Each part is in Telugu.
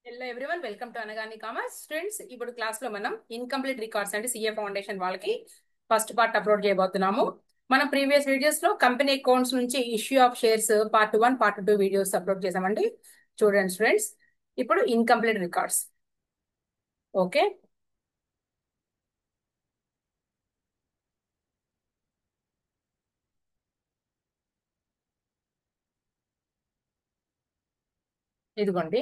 Hello everyone, welcome to Anagani commerce. Students, ఇప్పుడు క్లాస్ లో మనం ఇన్కంప్లీట్ రికార్డ్స్ అంటే సిఏ ఫౌండేషన్ వాళ్ళకి ఫస్ట్ పార్ట్ అప్లోడ్ చేయబోతున్నాము. మనం ప్రీవియస్ వీడియోస్ లో కంపెనీ అకౌంట్స్ నుంచి issue of shares part 1 part 2 videos upload చేసామండి. చూడండి స్టూడెంట్స్, ఇప్పుడు ఇన్కంప్లీట్ రికార్డ్స్. ఓకే, ఇదిగోండి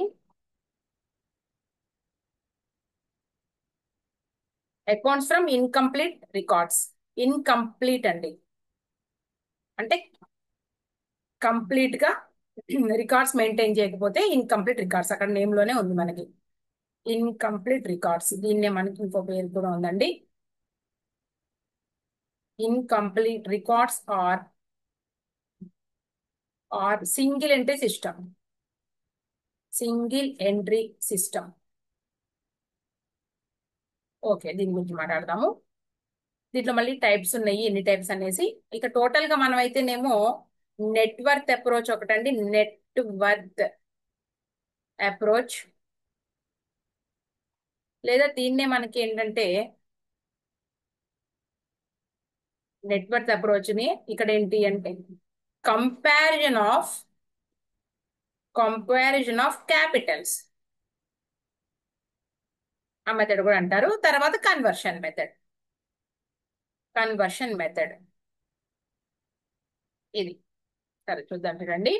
accounts from incomplete records. Incomplete అండి, అంటే కంప్లీట్ గా రికార్డ్స్ మెయింటైన్ చేయకపోతే ఇన్కంప్లీట్ రికార్డ్స్, అక్కడ నేమ్ లోనే ఉంది మనకి ఇన్కంప్లీట్ రికార్డ్స్. దీన్నే మనకి ఇంకో పేరు కూడా ఉందండి, incomplete records or single entry system. Single entry system. Okay, దీని గురించి మాట్లాడదాము. దీంట్లో మళ్ళీ టైప్స్ ఉన్నాయి, ఎన్ని టైప్స్ అనేసి. ఇక టోటల్ గా మనం అయితేనేమో నెట్వర్త్ అప్రోచ్ ఒకటండి, నెట్వర్త్ అప్రోచ్, లేదా దీన్నే మనకి ఏంటంటే నెట్వర్త్ అప్రోచ్ ని ఇక్కడ ఏంటి అంటే కంపారిజన్ ఆఫ్ క్యాపిటల్స్ ఆ మెథడ్ కూడా అంటారు. తర్వాత కన్వర్షన్ మెథడ్ ఇది. సరే చూద్దాం, చూడండి.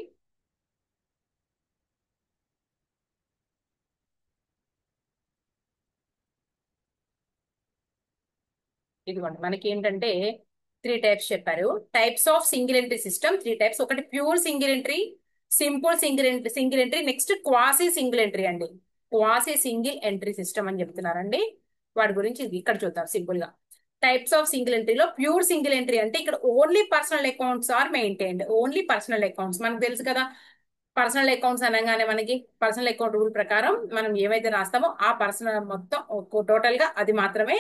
ఇదిగోండి, మనకి ఏంటంటే త్రీ టైప్స్ చెప్పారు. Types of single entry system three types. ఒకటి pure single entry, simple single entry, next quasi single entry అండి. క్వాసీ సింగిల్ ఎంట్రీ సిస్టమ్ అని చెప్తున్నారండి. వాటి గురించి ఇక్కడ చూద్దాం సింపుల్ గా. టైప్స్ ఆఫ్ సింగిల్ ఎంట్రీలో ప్యూర్ సింగిల్ ఎంట్రీ అంటే ఇక్కడ only personal accounts are maintained. Only personal accounts మనకు తెలుసు కదా. పర్సనల్ అకౌంట్స్ అనగానే మనకి పర్సనల్ అకౌంట్ రూల్ ప్రకారం మనం ఏవైతే రాస్తామో ఆ పర్సనల్ మొత్తం టోటల్ గా అది మాత్రమే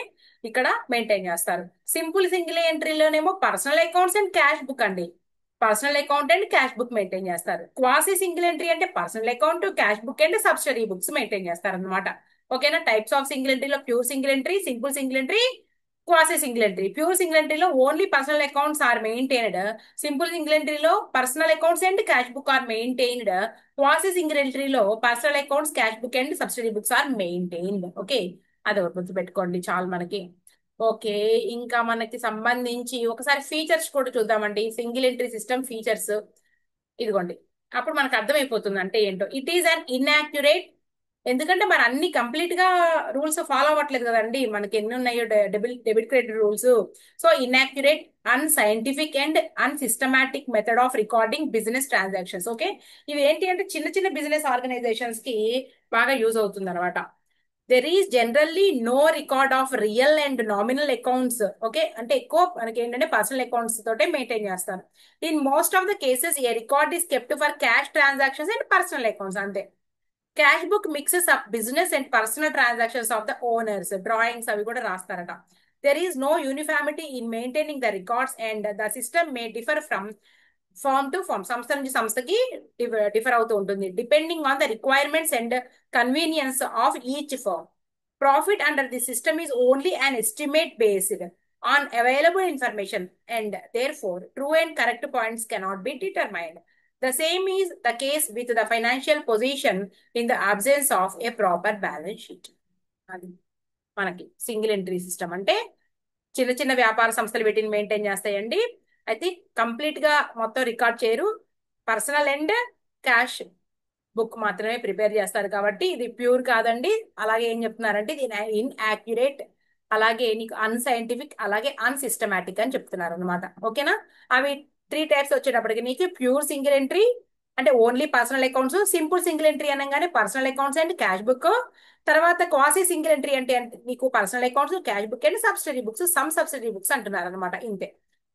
ఇక్కడ మెయింటైన్ చేస్తారు. సింపుల్ సింగిల్ ఎంట్రీలోనేమో personal accounts and cash book అండి. Personal account and cash book maintain చేస్తారు. క్వాసీ సింగిల్ ఎంట్రీ అంటే personal account, cash book and subsidiary books maintain చేస్తారు అనమాట. ఓకేనా. టైప్స్ ఆఫ్ సింగిల్ ఎంట్రీలో pure single entry, simple single entry, quasi single entry. Pure single ఎంట్రీలో only personal accounts are maintained. Simple single ఎంట్రీలో personal accounts and cash book are maintained. Quasi single ఎంట్రీలో personal accounts, cash book and subsidiary books are maintained. Okay, అది ఒకటి గుర్తుపెట్టుకోండి చాలు మనకి. ఓకే, ఇంకా మనకి సంబంధించి ఒకసారి ఫీచర్స్ కూడా చూద్దామండి. సింగిల్ ఎంట్రీ సిస్టమ్ ఫీచర్స్ ఇదిగోండి. అప్పుడు మనకు అర్థమైపోతుంది అంటే ఏంటో. ఇట్ ఈస్ అన్ ఇన్యాక్యురేట్, ఎందుకంటే మరి అన్ని కంప్లీట్ గా రూల్స్ ఫాలో అవ్వట్లేదు కదండి. మనకి ఎన్ని ఉన్నాయో debit credit rules. So inaccurate, unscientific and unsystematic method of recording business transactions. Okay, ఇవి ఏంటి అంటే చిన్న చిన్న బిజినెస్ ఆర్గనైజేషన్స్ కి బాగా యూజ్ అవుతుంది అనమాట. There is generally no record of real and nominal accounts. Okay, అంటే ఎక్కువ మనకి ఏంటంటే పర్సనల్ అకౌంట్స్ తోటే మెయింటైన్ చేస్తారు. In most of the cases a record is kept for cash transactions and personal accounts అంతే. Cash book mixes up business and personal transactions of the owners. Drawings అవి కూడా రాస్తారట. There is no uniformity in maintaining the records and the system may differ from form to firm, సంస్థ నుంచి సంస్థకి డిఫర్ అవుతూ ఉంటుంది, depending on the requirements and convenience of each firm. Profit under the system is only an estimate based on available information, and therefore true and correct points cannot be determined. The same is the case with the financial position in the absence of a proper balance sheet. అది మనకి సింగిల్ ఎంట్రీ సిస్టమ్ అంటే చిన్న చిన్న వ్యాపార సంస్థలు వీటిని మెయింటైన్ చేస్తాయండి. అయితే కంప్లీట్ గా మొత్తం రికార్డ్ చేయరు. పర్సనల్ అండ్ క్యాష్ బుక్ మాత్రమే ప్రిపేర్ చేస్తారు కాబట్టి ఇది ప్యూర్ కాదండి. అలాగే ఏం చెప్తున్నారంటే ఇది ఇన్యాక్యురేట్, అలాగే నీకు అన్సైంటిఫిక్, అలాగే అన్సిస్టమాటిక్ అని చెప్తున్నారు అనమాట. ఓకేనా. అవి త్రీ టైప్స్ వచ్చేటప్పటికి నీకు ప్యూర్ సింగిల్ ఎంట్రీ అంటే only personal accounts, simple single entry అనగానే personal accounts and cash book, తర్వాత క్వాసీ సింగిల్ ఎంట్రీ అంటే నీకు personal accounts, cash book and subsidiary books, some subsidiary books అంటున్నారు అనమాట. ఇంతే.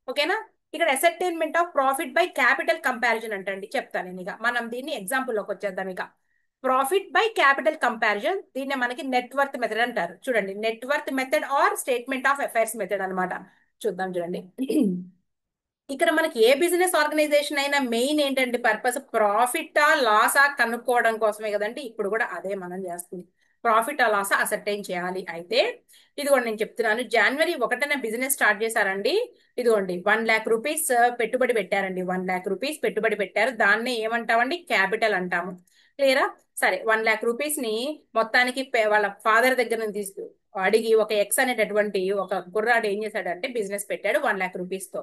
ఓకేనా. ఇక్కడ ascertainment of profit by capital comparison అంటండి. చెప్తాను నేను. ఇక మనం దీన్ని ఎగ్జాంపుల్ లోకి వచ్చేద్దాం. ఇక ప్రాఫిట్ బై క్యాపిటల్ కంపారిజన్, దీన్ని మనకి నెట్వర్త్ మెథడ్ అంటారు. చూడండి, net worth method or statement of affairs method అనమాట. చూద్దాం చూడండి. ఇక్కడ మనకి ఏ బిజినెస్ ఆర్గనైజేషన్ అయినా మెయిన్ ఏంటంటే పర్పస్ ప్రాఫిటా లాసా కనుక్కోవడం కోసమే కదండి. ఇప్పుడు కూడా అదే మనం చేస్తుంది. ప్రాఫిట్ ఆ లాసా అసర్టైన్ చేయాలి. అయితే ఇదిగోండి నేను చెప్తున్నాను, జనవరి 1న బిజినెస్ స్టార్ట్ చేశారండి. ఇదిగోండి 1,00,000 రూపీస్ పెట్టుబడి పెట్టారండి. 1,00,000 రూపీస్ పెట్టుబడి పెట్టారు. దాన్నే ఏమంటామండి? క్యాపిటల్ అంటాము. క్లియరా? సరే, 1,00,000 రూపీస్ ని మొత్తానికి వాళ్ళ ఫాదర్ దగ్గర నుంచి అడిగి ఒక ఎక్స్ అనేటటువంటి ఒక కుర్రాడు ఏం చేశాడంటే బిజినెస్ పెట్టాడు 1,00,000 రూపీస్ తో.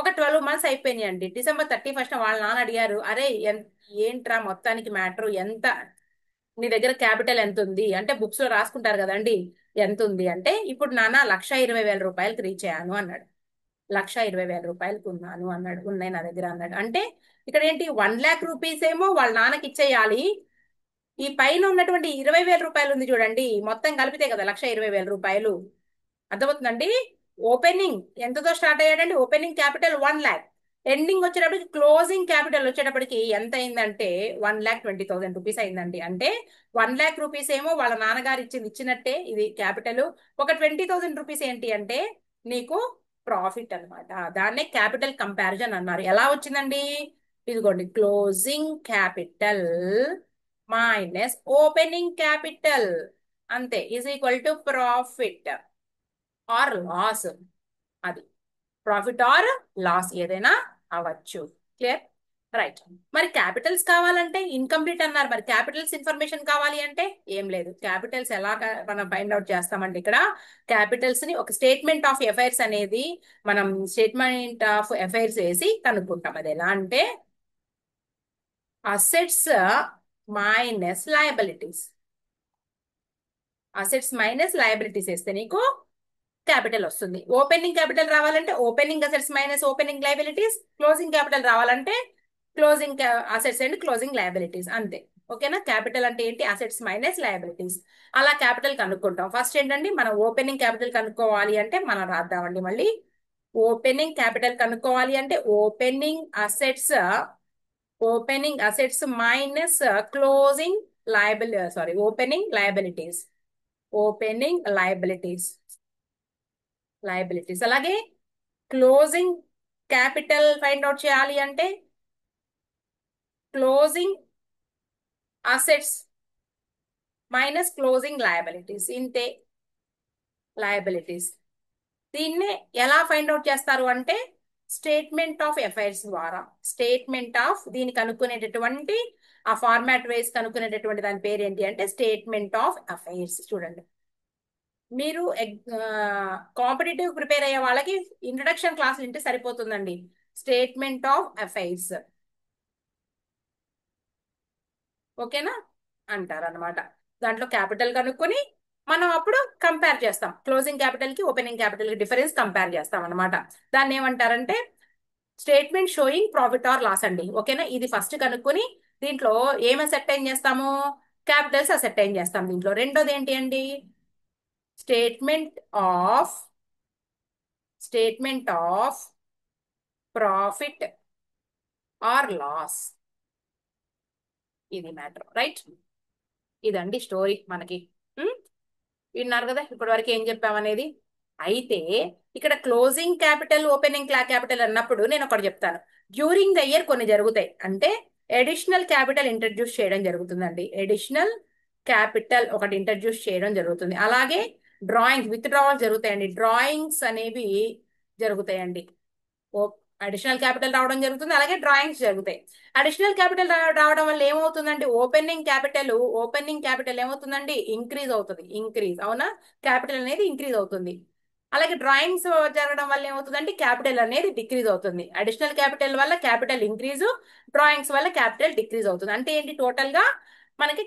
ఒక 12 మంత్స్ అయిపోయినాయి అండి. December 31st వాళ్ళ నాన్న అడిగారు, అరే ఏంట్రా మొత్తానికి మ్యాటర్ ఎంత, నీ దగ్గర క్యాపిటల్ ఎంత ఉంది అంటే బుక్స్ లో రాసుకుంటారు కదండి. ఎంత ఉంది అంటే, ఇప్పుడు నాన్న 1,20,000 రూపాయలకి రీచ్ అయ్యాను అన్నాడు. 1,20,000 రూపాయలకి ఉన్నాను అన్నాడు. ఉన్నాయి నా దగ్గర అన్నాడు. అంటే ఇక్కడ ఏంటి, 1,00,000 రూపీస్ ఏమో వాళ్ళ నాన్నకి ఇచ్చేయాలి. ఈ పైన ఉన్నటువంటి 20,000 రూపాయలు ఉంది చూడండి, మొత్తం కలిపితే కదా 1,20,000 రూపాయలు. అర్థమవుతుందండి? ఓపెనింగ్ ఎంతతో స్టార్ట్ అయ్యాడండి? Opening capital 1,00,000. ఎండింగ్ వచ్చేటప్పటికి క్లోజింగ్ క్యాపిటల్ వచ్చేటప్పటికి ఎంత అయిందంటే 1,20,000 రూపీస్ అయిందండి. అంటే 1,00,000 రూపీస్ ఏమో వాళ్ళ నాన్నగారు ఇచ్చినట్టే ఇది క్యాపిటల్. ఒక 20,000 రూపీస్ ఏంటి అంటే నీకు ప్రాఫిట్ అన్నమాట. దాన్నే క్యాపిటల్ కంపారిజన్ అన్నారు. ఎలా వచ్చిందండి? ఇదిగోండి, closing capital minus opening capital అంతే is equal to profit or loss. అది ప్రాఫిట్ ఆర్ లాస్ ఏదైనా అవ్వచ్చు. క్లియర్? రైట్. మరి క్యాపిటల్స్ కావాలంటే ఇన్కంప్లీట్ అన్నారు. మరి క్యాపిటల్స్ ఇన్ఫర్మేషన్ కావాలి అంటే ఏం లేదు. క్యాపిటల్స్ ఎలాగా మనం ఫైండ్ అవుట్ చేస్తామంటే, ఇక్కడ క్యాపిటల్స్ ని ఒక స్టేట్మెంట్ ఆఫ్ ఎఫైర్స్ అనేది మనం స్టేట్మెంట్ ఆఫ్ ఎఫైర్స్ వేసి కనుక్కుంటాం. అది ఎలా అంటే assets minus liabilities. Assets minus liabilities వేస్తే నీకు క్యాపిటల్ వస్తుంది. ఓపెనింగ్ క్యాపిటల్ రావాలంటే opening assets minus opening liabilities. Closing capital రావాలంటే closing assets and closing liabilities. అంతే. ఓకేనా? క్యాపిటల్ అంటే ఏంటి? Assets minus liabilities. అలా క్యాపిటల్ కనుక్కుంటాం. ఫస్ట్ ఏంటండి, మనం ఓపెనింగ్ క్యాపిటల్ కనుక్కోవాలి అంటే మనం రాద్దామండి మళ్ళీ. ఓపెనింగ్ క్యాపిటల్ కనుక్కోవాలి అంటే opening assets minus closing opening liabilities. Opening liabilities. అలాగే క్లోజింగ్ క్యాపిటల్ ఫైండ్ అవుట్ చేయాలి అంటే closing assets minus closing liabilities. ఇంతే, లయబిలిటీస్. దీన్నే ఎలా ఫైండ్ అవుట్ చేస్తారు అంటే స్టేట్మెంట్ ఆఫ్ ఎఫైర్స్ ద్వారా. స్టేట్మెంట్ ఆఫ్ దీనికి కనుక్కునేటటువంటి ఆ ఫార్మాట్ వేస్ కనుక్కునేటటువంటి దాని పేరు ఏంటి అంటే స్టేట్మెంట్ ఆఫ్ అఫైర్స్. చూడండి, మీరు కాంపిటేటివ్ ప్రిపేర్ అయ్యే వాళ్ళకి ఇంట్రడక్షన్ క్లాస్ వింటే సరిపోతుందండి. స్టేట్మెంట్ ఆఫ్ అఫైర్స్, ఓకేనా, అంటారు అనమాట. దాంట్లో క్యాపిటల్ కనుక్కొని మనం అప్పుడు కంపేర్ చేస్తాం. క్లోజింగ్ క్యాపిటల్ కి ఓపెనింగ్ క్యాపిటల్ కి డిఫరెన్స్ కంపేర్ చేస్తాం అనమాట. దాన్ని ఏమంటారంటే statement showing profit or loss అండి. ఓకేనా? ఇది ఫస్ట్ కనుక్కొని దీంట్లో ఏమి అసెట్టైన్ చేస్తాము? క్యాపిటల్స్ అసెట్టైన్ చేస్తాం. దీంట్లో రెండోది ఏంటి అండి? Statement of statement of profit or loss. ఇది మ్యాటర్. రైట్? ఇదండి స్టోరీ మనకి. ఉం? విన్నారు కదా ఇప్పటి వరకు ఏం చెప్పామనేది. అయితే ఇక్కడ క్లోజింగ్ క్యాపిటల్ ఓపెనింగ్ క్యాపిటల్ అన్నప్పుడు నేను ఒకటి చెప్తాను. డ్యూరింగ్ ద ఇయర్ కొన్ని జరుగుతాయి. అంటే అడిషనల్ క్యాపిటల్ ఇంట్రడ్యూస్ చేయడం జరుగుతుందండి. అడిషనల్ క్యాపిటల్ ఒకటి ఇంట్రడ్యూస్ చేయడం జరుగుతుంది. అలాగే డ్రాయింగ్స్ విత్ డ్రావల్ జరుగుతాయండి. డ్రాయింగ్స్ అనేవి జరుగుతాయండి. అడిషనల్ క్యాపిటల్ రావడం జరుగుతుంది. అలాగే డ్రాయింగ్స్ జరుగుతాయి. అడిషనల్ క్యాపిటల్ రావడం వల్ల ఏమవుతుందండి? ఓపెనింగ్ క్యాపిటల్ ఏమవుతుందండి? ఇంక్రీజ్ అవుతుంది. ఇంక్రీజ్, అవునా? క్యాపిటల్ అనేది ఇంక్రీజ్ అవుతుంది. అలాగే డ్రాయింగ్స్ జరగడం వల్ల ఏమవుతుందంటే క్యాపిటల్ అనేది డిక్రీజ్ అవుతుంది. అడిషనల్ క్యాపిటల్ వల్ల క్యాపిటల్ ఇంక్రీజ్, డ్రాయింగ్స్ వల్ల క్యాపిటల్ డిక్రీజ్ అవుతుంది. అంటే ఏంటి? టోటల్ గా మనకి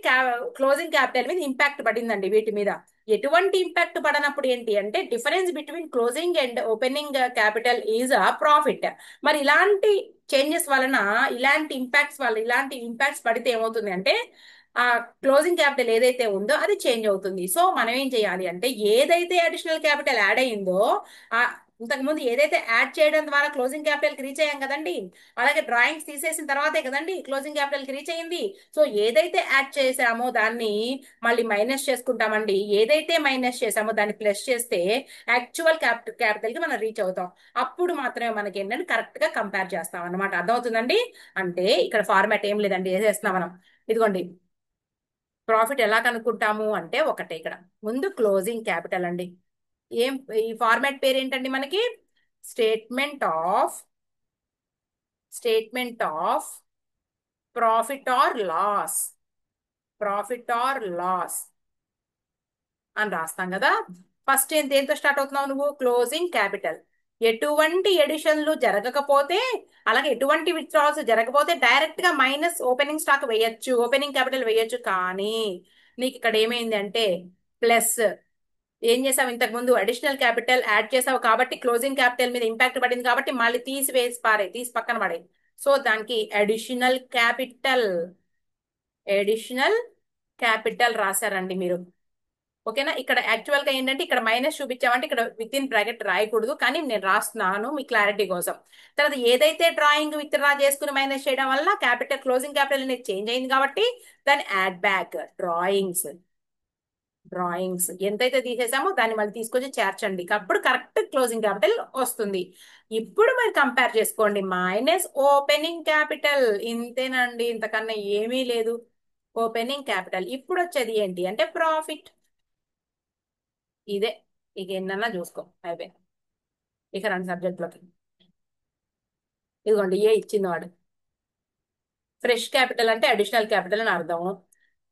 క్లోజింగ్ క్యాపిటల్ మీద ఇంపాక్ట్ పడిందండి. వీటి మీద ఎటువంటి ఇంపాక్ట్ పడనప్పుడు ఏంటి అంటే difference between closing and opening capital is a profit. మరి ఇలాంటి ఇంపాక్ట్స్ పడితే ఏమవుతుంది అంటే ఆ క్లోజింగ్ క్యాపిటల్ ఏదైతే ఉందో అది చేంజ్ అవుతుంది. సో మనం ఏం చేయాలి అంటే ఏదైతే అడిషనల్ క్యాపిటల్ యాడ్ అయ్యిందో ఆ ఇంతకు ముందు ఏదైతే యాడ్ చేయడం ద్వారా క్లోజింగ్ క్యాపిటల్ కి రీచ్ అయ్యాం కదండి, అలాగే డ్రాయింగ్స్ తీసేసిన తర్వాతే కదండి క్లోజింగ్ క్యాపిటల్ కి రీచ్ అయ్యింది. సో ఏదైతే యాడ్ చేసామో దాన్ని మళ్ళీ మైనస్ చేసుకుంటామండి, ఏదైతే మైనస్ చేసామో దాన్ని ప్లస్ చేస్తే యాక్చువల్ క్యాపిటల్ కి మనం రీచ్ అవుతాం. అప్పుడు మాత్రమే మనకి ఏంటంటే కరెక్ట్ గా కంపేర్ చేస్తాం అనమాట. అర్థమవుతుందండి? అంటే ఇక్కడ ఫార్మాట్ ఏం లేదండి, ఏం చేస్తున్నాం మనం, ఇదిగోండి ప్రాఫిట్ ఎలా కనుక్కుంటాము అంటే ఒకటే, ఇక్కడ ముందు క్లోజింగ్ క్యాపిటల్ అండి. ఏం ఈ ఫార్మాట్ పేరు ఏంటండి మనకి, statement of statement of profit or loss, profit or loss అని రాస్తాం కదా. ఫస్ట్ ఏం దేంతో స్టార్ట్ అవుతున్నావు నువ్వు, క్లోజింగ్ క్యాపిటల్. ఎటువంటి ఎడిషన్లు జరగకపోతే, అలాగే ఎటువంటి విత్డ్రాల్స్ జరగకపోతే డైరెక్ట్ గా మైనస్ ఓపెనింగ్ స్టాక్ వేయచ్చు, ఓపెనింగ్ క్యాపిటల్ వేయచ్చు. కానీ నీకు ఇక్కడ ఏమైంది అంటే ప్లస్ ఏం చేసావు, ఇంతకు ముందు అడిషనల్ క్యాపిటల్ యాడ్ చేసావు కాబట్టి క్లోజింగ్ క్యాపిటల్ మీద ఇంపాక్ట్ పడింది కాబట్టి మళ్ళీ తీసి పక్కన పడే. సో దానికి అడిషనల్ క్యాపిటల్ రాశారండి మీరు. ఓకేనా? ఇక్కడ యాక్చువల్ గా ఏంటంటే ఇక్కడ మైనస్ చూపించామంటే ఇక్కడ విత్ ఇన్ బ్రాకెట్ రాయకూడదు, కానీ నేను రాస్తున్నాను మీ క్లారిటీ కోసం. తర్వాత ఏదైతే డ్రాయింగ్ విత్ డ్రా చేసుకుని మైనస్ చేయడం వల్ల క్యాపిటల్ క్లోజింగ్ క్యాపిటల్ అనేది చేంజ్ అయింది కాబట్టి దాన్ని యాడ్ బ్యాక్ డ్రాయింగ్స్ ఎంతైతే తీసేసామో దాన్ని మళ్ళీ తీసుకొచ్చి చేర్చండి, అప్పుడు కరెక్ట్ క్లోజింగ్ క్యాపిటల్ వస్తుంది. ఇప్పుడు మరి కంపేర్ చేసుకోండి, మైనస్ ఓపెనింగ్ క్యాపిటల్, ఇంతేనండి, ఇంతకన్నా ఏమీ లేదు. ఓపెనింగ్ క్యాపిటల్ ఇప్పుడు వచ్చేది ఏంటి అంటే ప్రాఫిట్. ఇదే, ఇక ఎన్నన్నా చూసుకో అయిపోయి. ఇక రెండు సబ్జెక్టులకి ఇదిగోండి ఏ ఇచ్చింది వాడు, ఫ్రెష్ క్యాపిటల్ అంటే అడిషనల్ క్యాపిటల్ అని అర్థం.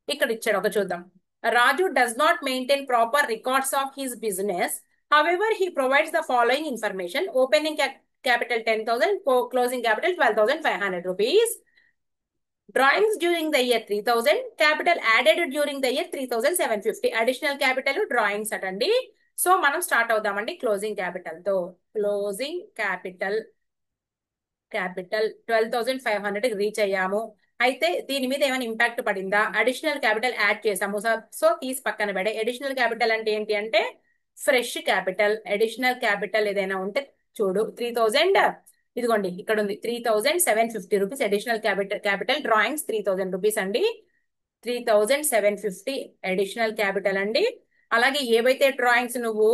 ఇక్కడ ఇచ్చాడు ఒక చూద్దాం. Raju does not maintain proper records of his business, however he provides the following information: opening capital 10,000, closing capital 12,500 rupees, drawings during the year 3,000, capital added during the year 3,750, additional capital drawings అటండి. So మనం స్టార్ట్ అవుదామండి క్లోజింగ్ క్యాపిటల్ తో. క్లోజింగ్ క్యాపిటల్ 12,500 రీచ్ అయ్యాము. అయితే దీని మీద ఏమైనా ఇంపాక్ట్ పడిందా, అడిషనల్ క్యాపిటల్ యాడ్ చేసాము. సో తీసి పక్కన పడే. అడిషనల్ క్యాపిటల్ అంటే ఏంటి అంటే ఫ్రెష్ క్యాపిటల్. అడిషనల్ క్యాపిటల్ ఏదైనా ఉంటే చూడు, 3,000 ఇదిగోండి ఇక్కడ ఉంది, 3,750 rupees additional capital drawings 3,000 rupees అండి. 3,750 అడిషనల్ క్యాపిటల్ అండి. అలాగే ఏవైతే డ్రాయింగ్స్ నువ్వు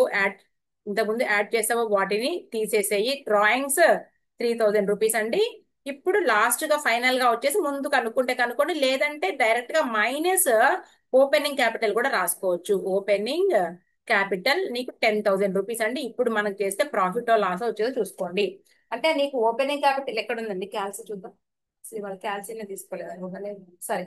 ఇంతకుముందు యాడ్ చేసావో వాటిని తీసేసేయి. డ్రాయింగ్స్ 3,000 రూపీస్ అండి. ఇప్పుడు లాస్ట్ గా ఫైనల్ గా వచ్చేసి ముందు కనుక్కోండి, లేదంటే డైరెక్ట్ గా మైనస్ ఓపెనింగ్ క్యాపిటల్ కూడా రాసుకోవచ్చు. ఓపెనింగ్ క్యాపిటల్ నీకు 10,000 రూపీస్ అండి. ఇప్పుడు మనం చేస్తే ప్రాఫిట్ లాస్ వచ్చేదో చూసుకోండి. అంటే నీకు ఓపెనింగ్ క్యాపిటల్ ఎక్కడ ఉందండి, క్యాల్సి చూద్దాం. అసలు ఇవాళ క్యాల్సీనే తీసుకోలేదు, సరే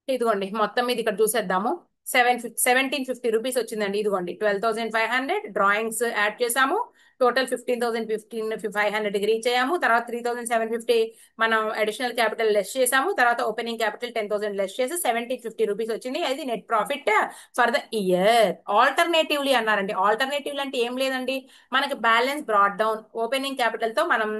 ఇదిగోండి మొత్తం మీద ఇక్కడ చూసేద్దాము. 1,750 రూపీస్ వచ్చిందండి. ఇదిగోండి 12,500 డ్రాయింగ్స్ యాడ్ చేసాము, టోటల్ 15,500 రీచ్ అయ్యాము. తర్వాత 3,750 మనం అడిషనల్ క్యాపిటల్ లెస్ చేసాము. తర్వాత ఓపెనింగ్ క్యాపిటల్ 10,000 లెస్ చేసి 1,750 రూపీస్ వచ్చింది. అది net profit for the year. Alternatively అన్నారండి. ఆల్టర్నేటివ్లీ అంటే ఏం లేదండి, మనకి balance broad down. Opening capital తో మనం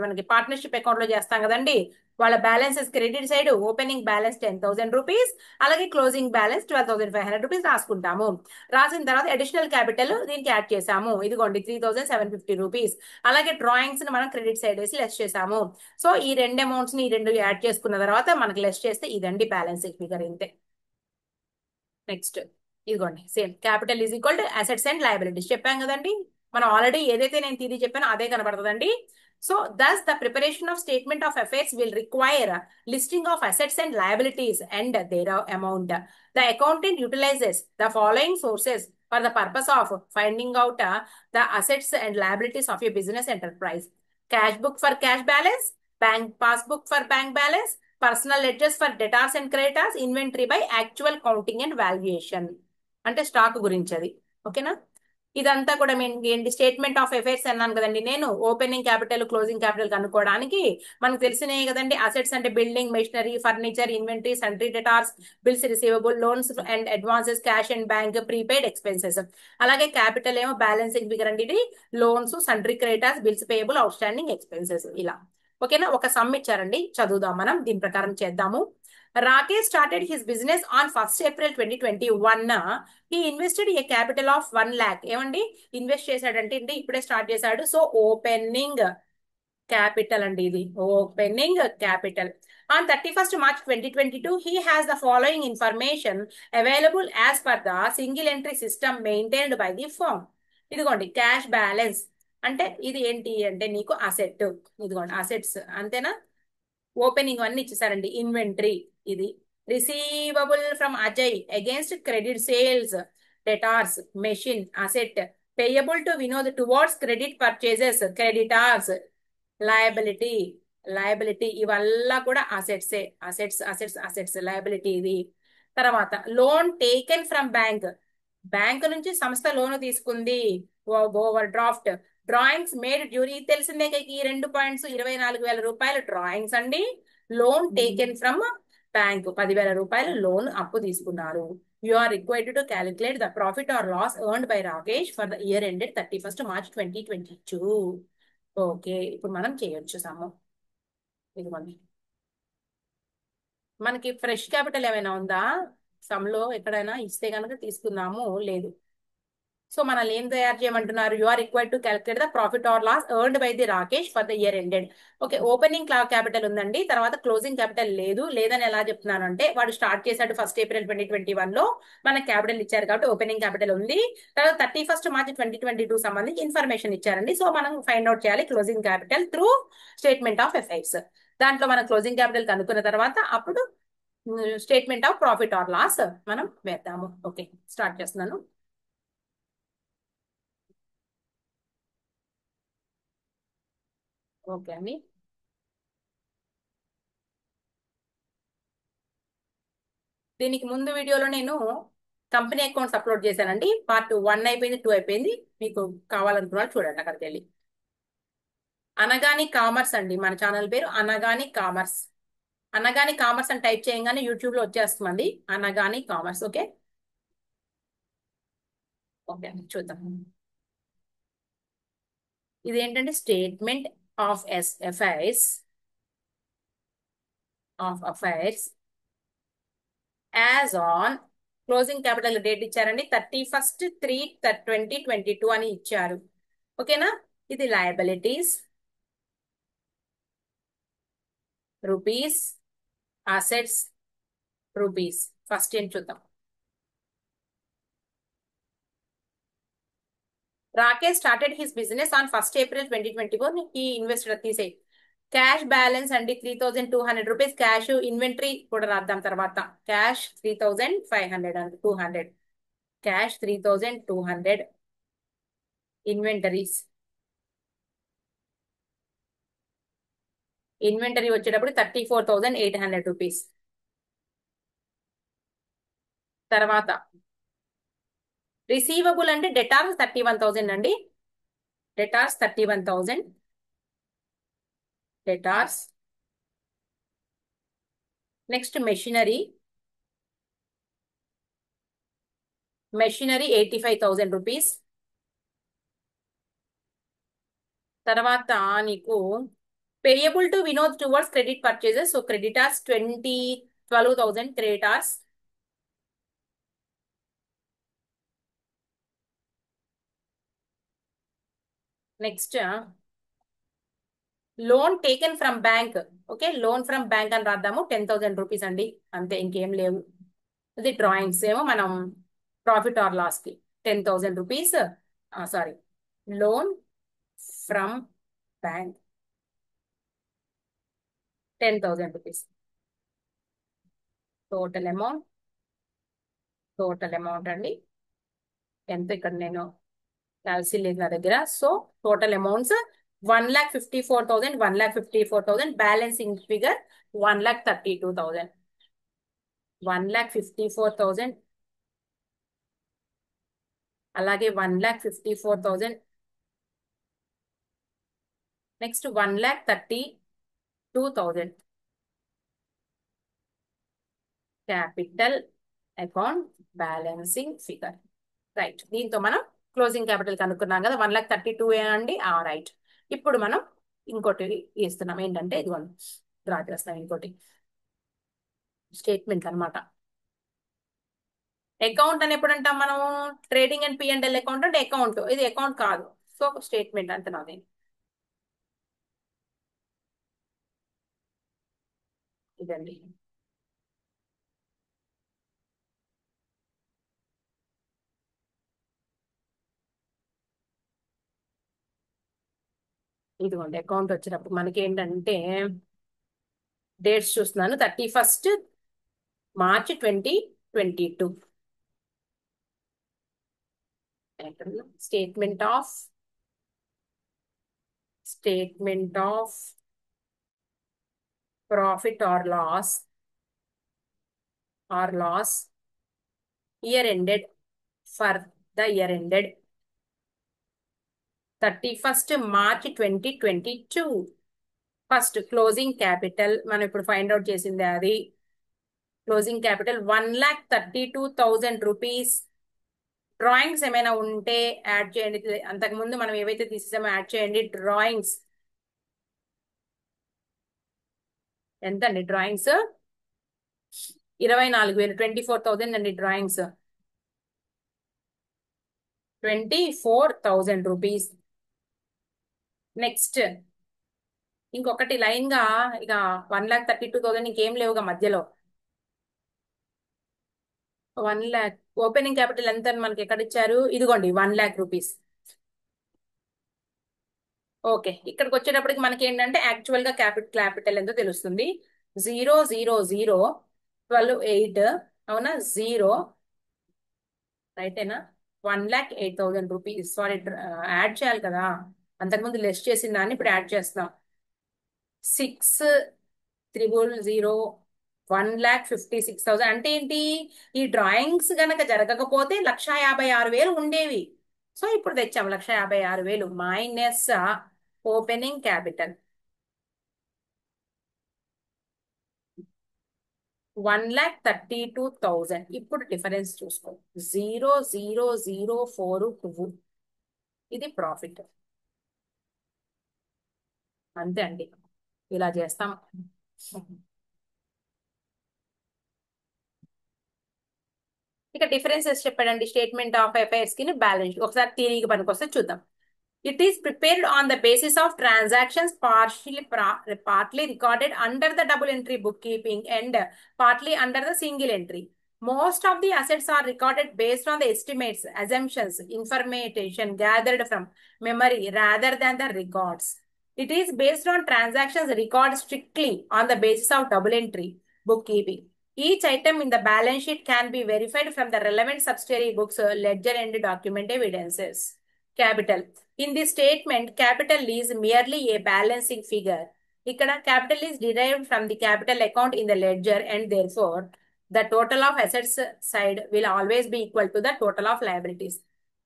మనకి పార్ట్నర్షిప్ అకౌంట్ లో చేస్తాం కదండి, వాళ్ళ balances credit side opening balance 10,000 rupees, అలాగే క్లోజింగ్ బ్యాలెన్స్ 12,500 రూపీస్ రాసుకుంటాము. రాసిన తర్వాత అడిషనల్ క్యాపిటల్ దీనికి యాడ్ చేసాము, ఇదిగోండి 3,750 రూపీస్. అలాగే డ్రాయింగ్స్ ని మనం క్రెడిట్ సైడ్ వేసి లెస్ చేసాము. సో ఈ రెండు అమౌంట్స్ ని ఈ రెండు యాడ్ చేసుకున్న తర్వాత మనకి లెస్ చేస్తే ఇదండి బ్యాలెన్స్ ఫిగర్. ఇంతే. నెక్స్ట్ ఇదిగోండి same capital is equal to assets and liabilities చెప్పాం కదండి. మనం ఆల్రెడీ ఏదైతే నేను తీరి చెప్పానో అదే కనబడుతుందండి. So thus the preparation of statement of affairs will require listing of assets and liabilities and their amount. The accountant utilizes the following sources for the purpose of finding out the assets and liabilities of a business enterprise: cash book for cash balance, bank passbook for bank balance, personal ledgers for debtors and creditors, inventory by actual counting and valuation. అంటే స్టాక్ గురించి అది. ఓకేనా? ఇదంతా కూడా ఏంటి, స్టేట్మెంట్ ఆఫ్ అఫైర్స్ అన్నాను కదండి నేను. ఓపెనింగ్ క్యాపిటల్ క్లోజింగ్ క్యాపిటల్ కనుక్కోవడానికి మనకు తెలిసినాయి కదండి. అసెట్స్ అంటే building, machinery, furniture, inventory, sundry debtors, bills receivable, loans and advances, cash and bank, prepaid expenses. అలాగే క్యాపిటల్ ఏమో బ్యాలెన్సింగ్ ఫిగర్ అండి, ఇది loans, sundry creditors, bills payable, outstanding expenses ఇలా. ఓకేనా, ఒక సమ్ ఇచ్చారండి, చదువుదాం మనం, దీని ప్రకారం చేద్దాము. Rakesh started his business on 1st April 2021. He invested A capital of 1 lakh. ఏమండి ఇన్వెస్ట్ చేశాడంటే అండి ఇప్పుడే స్టార్ట్ చేశాడు. సో ఓపెనింగ్ క్యాపిటల్ అండి, ఇది opening capital. On 31st March 2022, he has the following information available as per the single entry system maintained by the firm. ఇదిగోండి క్యాష్ బ్యాలెన్స్ అంటే ఇది ఏంటి అంటే నీకు అసెట్, ఇదిగోండి అసెట్స్ అంతేనా. ఓపెనింగ్ అన్ని ఇచ్చేసారండి. ఇన్వెంటరీ ఇది. Receivable from Ajay against credit sales, debtors machine asset. Payable to Vinod towards credit purchases, creditors. Liability, liability ఇవల్లా కూడా అసెట్సే, అసెట్స్ అసెట్స్ అసెట్స్, లయబిలిటీ ఇది. తర్వాత loan taken from bank, bank నుంచి సంస్థ లోను తీసుకుంది. Overdraft. Drawings made during, తెలిసిందే ఈ 2 పాయింట్స్, 24,000 రూపాయలు డ్రాయింగ్స్ అండి. లోన్ టేకెన్ ఫ్రమ్ బ్యాంక్, 10,000 రూపాయలు లోన్ అప్పు తీసుకున్నారు. You are required to calculate the profit or loss earned by Rakesh for the year ended 31st March 2022. Okay, ఇప్పుడు మనం చేయొచ్చు సమ్ము. ఇదిగోండి మనకి ఫ్రెష్ క్యాపిటల్ ఏమైనా ఉందా సమ్లో, ఎక్కడైనా ఇస్తే కనుక తీసుకుందాము, లేదు. సో మనల్ని ఏం తయారు చేయమంటున్నారు, you are required to calculate the profit or loss earned by the Rakesh for the year ended. Okay, opening capital ఉందండి, తర్వాత క్లోజింగ్ క్యాపిటల్ లేదు. లేదని ఎలా చెప్తున్నాను అంటే వాడు స్టార్ట్ చేశాడు 1st April 2021 లో, మనకి క్యాపిటల్ ఇచ్చారు కాబట్టి ఓపెనింగ్ క్యాపిటల్ ఉంది. తర్వాత 31st March 2022 సంబంధించి ఇన్ఫర్మేషన్ ఇచ్చారండి. సో మనం ఫైండ్ అవుట్ చేయాలి closing capital through statement of effects. దాంట్లో మనం క్లోజింగ్ క్యాపిటల్ కనుక్కున్న తర్వాత అప్పుడు statement of profit or loss మనం వేద్దాము. ఓకే, స్టార్ట్ చేస్తున్నాను. ఓకే అండి, దీనికి ముందు వీడియోలో నేను కంపెనీ అకౌంట్స్ అప్లోడ్ చేశానండి. పార్ట్ 1 అయిపోయింది, 2 అయిపోయింది. మీకు కావాలనుకున్న వాళ్ళు చూడండి అక్కడికి వెళ్ళి. అనగాని కామర్స్ అండి, మన ఛానల్ పేరు అనగాని కామర్స్. అనగాని కామర్స్ అని టైప్ చేయగానే యూట్యూబ్ లో వచ్చేస్తుంది అనగాని కామర్స్. ఓకే, ఓకే అండి, చూద్దాం. ఇది ఏంటంటే statement of affairs, of affairs as on, closing capital date ఇచ్చారండి 31/3/2022 అని ఇచ్చారు. ఓకేనా, ఇది liabilities rupees, assets rupees. First ఏం చూద్దాం. Rakesh started his business on 1st April 2024. ఈ ఇన్వెస్టర్ తీసే క్యాష్ బ్యాలెన్స్ అండి 3,200 రూపీస్ క్యాష్. ఇన్వెంటరీ కూడా రాద్దాం తర్వాత. క్యాష్ 3,500 అండి, 200 క్యాష్, 3,200. ఇన్వెంటరీస్, ఇన్వెంటరీ వచ్చేటప్పుడు 34,800 రూపీస్. తర్వాత రిసీవబుల్ అంటే డెటార్స్ 31,000 అండి, debtors 31,000 debtors. Next machinery, machinery 85,000 rupees. తర్వాత నీకు payable to Vinod towards credit purchases, so creditors 12,000 creditors. Next loan taken from bank. Okay, loan from bank అని రాద్దాము, 10,000 రూపీస్ అండి, అంతే, ఇంకేం లేవు. ఇది డ్రాయింగ్స్ ఏమో మనం ప్రాఫిట్ ఆర్ లాస్ కి 10,000 rupees. Sorry, loan from bank 10,000 rupees. Total amount, total amount అండి ఎంత, ఇక్కడ నేను కలిసి లేదు నా దగ్గర. So total amounts 1,54,000, 1,54,000. Balancing figure 1,32,000, 1,54,000. అలాగే 1,54,000. Next 1,32,000 capital account balancing figure. Right, దీంతో మనం క్లోజింగ్ క్యాపిటల్ కనుక్కున్నాం కదా, 1,32 అండి. రైట్, ఇప్పుడు మనం ఇంకోటి ఇస్తున్నాం ఏంటంటే ఇదిగోండి డ్రా చేస్తాం ఇంకోటి స్టేట్మెంట్ అన్నమాట. అకౌంట్ అని ఎప్పుడు అంటాం మనం? ట్రేడింగ్ అండ్ పిఎండ్ఎల్ అకౌంట్ అంటే అకౌంట్, ఇది అకౌంట్ కాదు. సో స్టేట్మెంట్ అంటున్నాం నేను. ఇదండి. ఇదిగోండి అకౌంట్ వచ్చినప్పుడు మనకి ఏంటంటే డేట్స్ చూస్తున్నాను. 31st March 2022. Statement of profit or loss year ended for the year ended 31st March 2022. First closing capital మనం ఇప్పుడు ఫైండ్ అవుట్ చేసింది అది. Closing capital 1,32,000 rupees. డ్రాయింగ్స్ ఏమైనా ఉంటే యాడ్ చేయండి. అంతకుముందు మనం ఏవైతే తీసేసామో యాడ్ చేయండి. డ్రాయింగ్స్ ఎంత అండి? డ్రాయింగ్స్ 24,000, 24,000 అండి. Drawings 24,000 rupees. నెక్స్ట్ ఇంకొకటి లైన్ గా ఇక 1,32,000 ఇంకేం లేవుగా మధ్యలో. 1,00,000 ఓపెనింగ్ క్యాపిటల్ ఎంత అని మనకి ఎక్కడ ఇచ్చారు? ఇదిగోండి 1,00,000 రూపీస్. ఓకే, ఇక్కడికి వచ్చేటప్పటికి మనకి ఏంటంటే యాక్చువల్ గా క్యాపిటల్ ఎంతో తెలుస్తుంది. 0,00,12,8 అవునా? జీరో రైటేనా? 1,08,000 రూపీస్. సారీ, యాడ్ చేయాలి కదా, అంతకుముందు లెస్ చేసిన దాన్ని ఇప్పుడు యాడ్ చేస్తాం. 6,000 1,56,000 అంటే ఏంటి? ఈ డ్రాయింగ్స్ గనక జరగకపోతే 1,56,000 ఉండేవి. సో ఇప్పుడు తెచ్చాం 1,56,000 మైనస్ ఓపెనింగ్ క్యాపిటల్ 1,32,000. ఇప్పుడు డిఫరెన్స్ చూసుకో. 0,004 ఇది ప్రాఫిట్. అంతే అండి, ఇలా చేస్తాం. ఇక డిఫరెన్సెస్ చెప్పాడండి స్టేట్మెంట్ ఆఫ్ అఫైర్స్ కి బ్యాలెన్స్. ఒకసారి థియరీకి పనికొస్తే చూద్దాం. It is prepared on the basis of transactions partly recorded under the double entry bookkeeping and partly under the single entry. Most of the assets are recorded based on the estimates, assumptions, information gathered from memory rather than the records. It is based on transactions recorded strictly on the basis of double entry bookkeeping. Each item in the balance sheet can be verified from the relevant subsidiary books, ledger and document evidences. Capital. In this statement, capital is merely a balancing figure. Ikkada capital is derived from the capital account in the ledger and therefore the total of assets side will always be equal to the total of liabilities.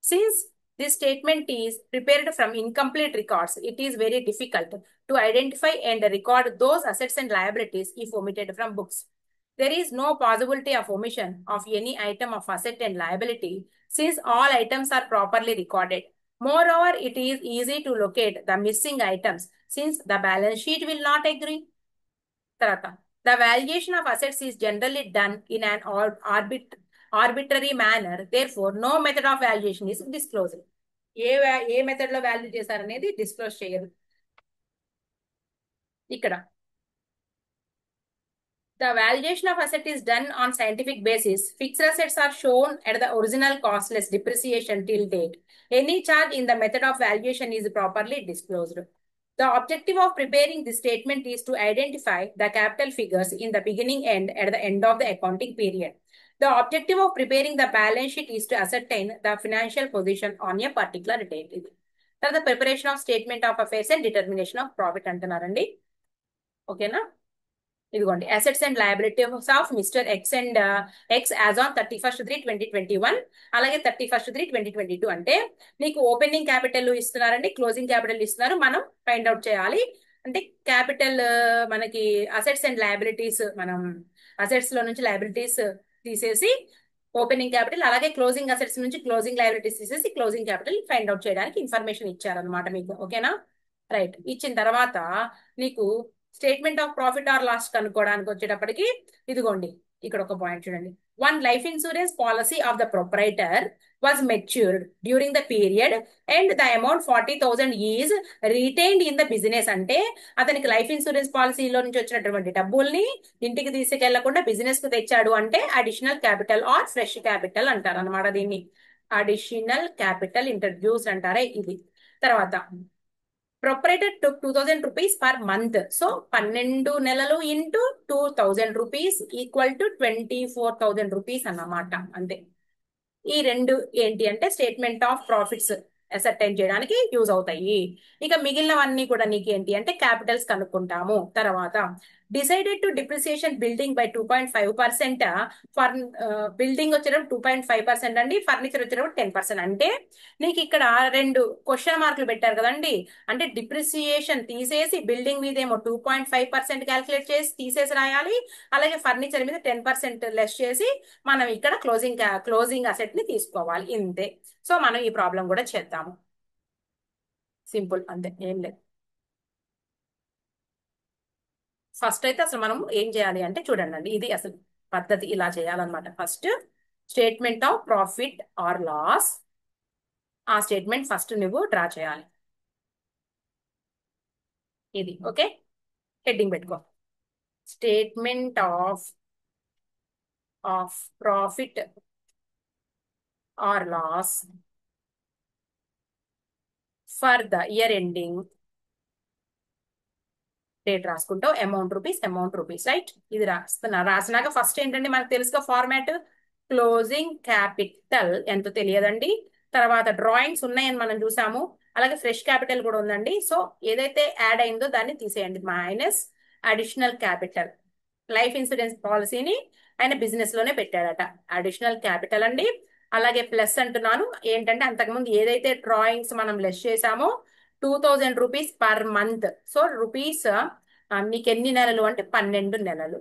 Since this statement is prepared from incomplete records, it is very difficult to identify and record those assets and liabilities if omitted from books. There is no possibility of omission of any item of asset and liability since all items are properly recorded. Moreover, it is easy to locate the missing items since the balance sheet will not agree. The valuation of assets is generally done in an arbitrary manner. Therefore, no method of valuation is disclosed. A method లో వాల్యూ చేశారనేది డిస్క్లోజ్ చేయరు. ఇక్కడ the valuation of asset is done on scientific basis. Fixed assets are shown at the original costless depreciation till date. Any charge in the method of valuation is properly disclosed. The objective of preparing this statement is to identify the capital figures in the beginning and at the end of the accounting period. The objective of preparing the balance sheet is to ascertain the financial position on a particular date. The preparation of statement of affairs and determination of profit అంటున్నారండి. ఓకేనా? ఇదిగోండి assets and liabilities of mister X and X as on 31st/3/2021. అలాగే 31st/3/2022 అంటే నీకు ఓపెనింగ్ క్యాపిటల్ ఇస్తున్నారండి, క్లోజింగ్ క్యాపిటల్ ఇస్తున్నారు. మనం ఫైండ్ అవుట్ చేయాలి. అంటే క్యాపిటల్ మనకి అసెట్స్ అండ్ లయబిలిటీస్, మనం అసెట్స్ లో నుంచి లయబిలిటీస్ తీసేసి ఓపెనింగ్ క్యాపిటల్, అలాగే క్లోజింగ్ అసెట్స్ నుంచి క్లోజింగ్ లయబిలిటీస్ తీసేసి క్లోజింగ్ క్యాపిటల్ ఫైండ్ అవుట్ చేయడానికి ఇన్ఫర్మేషన్ ఇచ్చారనమాట మీకు. ఓకేనా? రైట్. ఇచ్చిన తర్వాత నీకు statement of profit or loss కనుక్కోవడానికి వచ్చేటప్పటికి ఇదిగోండి, ఇక్కడ ఒక పాయింట్ చూడండి. One life insurance policy of the proprietor was matured during the period and the amount 40,000 is retained in the business. అంటే అతనికి లైఫ్ ఇన్సూరెన్స్ పాలసీలో నుంచి వచ్చినటువంటి డబ్బుల్ని ఇంటికి తీసుకెళ్లకుండా బిజినెస్ కు తెచ్చాడు అంటే additional capital or fresh capital అంటారు అనమాట. దీన్ని అడిషనల్ క్యాపిటల్ ఇంట్రడ్యూస్ అంటారే ఇది. తర్వాత proprietor took 2,000 rupees per month. So 12 నెలలు into 2,000 rupees equal to 24,000 rupees అన్నమాట. అంతే. ఈ రెండు ఏంటి అంటే స్టేట్మెంట్ ఆఫ్ ప్రాఫిట్స్ అసర్టైన్ చేయడానికి యూజ్ అవుతాయి. ఇక మిగిలినవన్నీ కూడా నీకు ఏంటి అంటే క్యాపిటల్స్ కనుక్కుంటాము. తర్వాత decided to depreciation building by 2.5%. For building వచ్చేటప్పుడు 2.5% అండి, ఫర్నిచర్ వచ్చేటప్పుడు 10%. అంటే నీకు ఇక్కడ రెండు క్వశ్చన్ మార్కులు పెట్టారు కదండి. అంటే డిప్రిసియేషన్ తీసేసి బిల్డింగ్ మీద ఏమో 2.5% క్యాల్కులేట్ చేసి తీసేసి రాయాలి, అలాగే ఫర్నిచర్ మీద 10% లెస్ చేసి మనం ఇక్కడ క్లోజింగ్ అసెట్ ని తీసుకోవాలి. ఇంతే. సో మనం ఈ ప్రాబ్లం కూడా చేద్దాము. సింపుల్, అంతే, ఏం లేదు. ఫస్ట్ అయితే అసలు మనం ఏం చేయాలి అంటే చూడండి అండి, ఇది అసలు పద్ధతి ఇలా చేయాలన్నమాట. First statement of profit or loss, ఆ స్టేట్మెంట్ ఫస్ట్ నువ్వు డ్రా చేయాలి. ఇది ఓకే, హెడ్డింగ్ పెట్టుకో. Statement of profit or loss for the year ending, date రాసుకుంటావు, అమౌంట్ రూపీస్, రైట్. ఇది రాస్తున్నా. రాసినాక ఫస్ట్ ఏంటంటే మనకు తెలుసుగా ఫార్మాట్, క్లోజింగ్ క్యాపిటల్ ఎంతో తెలియదండి. తర్వాత డ్రాయింగ్స్ ఉన్నాయని మనం చూసాము, అలాగే ఫ్రెష్ క్యాపిటల్ కూడా ఉందండి. సో ఏదైతే యాడ్ అయిందో దాన్ని తీసేయండి, minus additional capital. Life insurance పాలసీని ఆయన బిజినెస్ లోనే పెట్టాడట, అడిషనల్ క్యాపిటల్ అండి. అలాగే ప్లస్ అంటున్నాను ఏంటంటే అంతకుముందు ఏదైతే డ్రాయింగ్స్ మనం లెస్ చేసామో 2,000 rupees per month. So rupees మీకు ఎన్ని నెలలు అంటే 12 నెలలు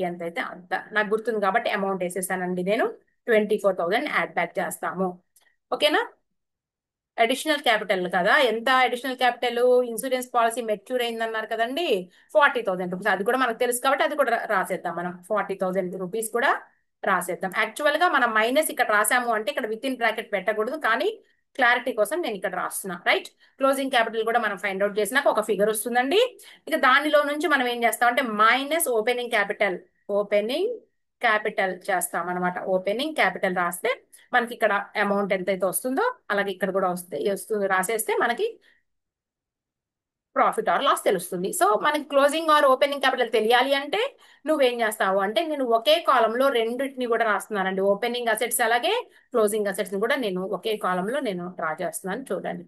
ఎంతైతే అంత నాకు గుర్తుంది కాబట్టి అమౌంట్ వేసేసానండి నేను. 24,000 యాడ్ బ్యాక్ చేస్తాము. ఓకేనా. అడిషనల్ క్యాపిటల్ కదా, ఎంత additional capital, insurance policy mature అయిందన్నారు కదండి, 40,000 రూపీస్. అది కూడా మనకు తెలుసు కాబట్టి అది కూడా రాసేద్దాం మనం. 40,000 రూపీస్ కూడా రాసేద్దాం. యాక్చువల్ గా మనం మైనస్ ఇక్కడ రాసాము అంటే ఇక్కడ విత్ ఇన్ బ్రాకెట్ పెట్టకూడదు, కానీ క్లారిటీ కోసం నేను ఇక్కడ రాస్తున్నా, రైట్. క్లోజింగ్ క్యాపిటల్ కూడా మనం ఫైండ్ అవుట్ చేసినాక ఒక ఫిగర్ వస్తుందండి. ఇక దానిలో నుంచి మనం ఏం చేస్తాం అంటే మైనస్ ఓపెనింగ్ క్యాపిటల్ చేస్తాం అనమాట. ఓపెనింగ్ క్యాపిటల్ రాస్తే మనకి ఇక్కడ అమౌంట్ ఎంతైతే వస్తుందో అలాగే ఇక్కడ కూడా వస్తుంది రాసేస్తే మనకి ప్రాఫిట్ ఆర్ లాస్ తెలుస్తుంది. సో మనకి క్లోజింగ్ ఆర్ ఓపెనింగ్ క్యాపిటల్ తెలియాలి అంటే నువ్వేం చేస్తావు అంటే, నేను ఒకే కాలంలో రెండింటిని కూడా రాస్తున్నానండి. ఓపెనింగ్ అసెట్స్ అలాగే క్లోజింగ్ అసెట్స్ ని కూడా నేను ఒకే కాలంలో నేను డ్రా చేస్తున్నాను. చూడండి,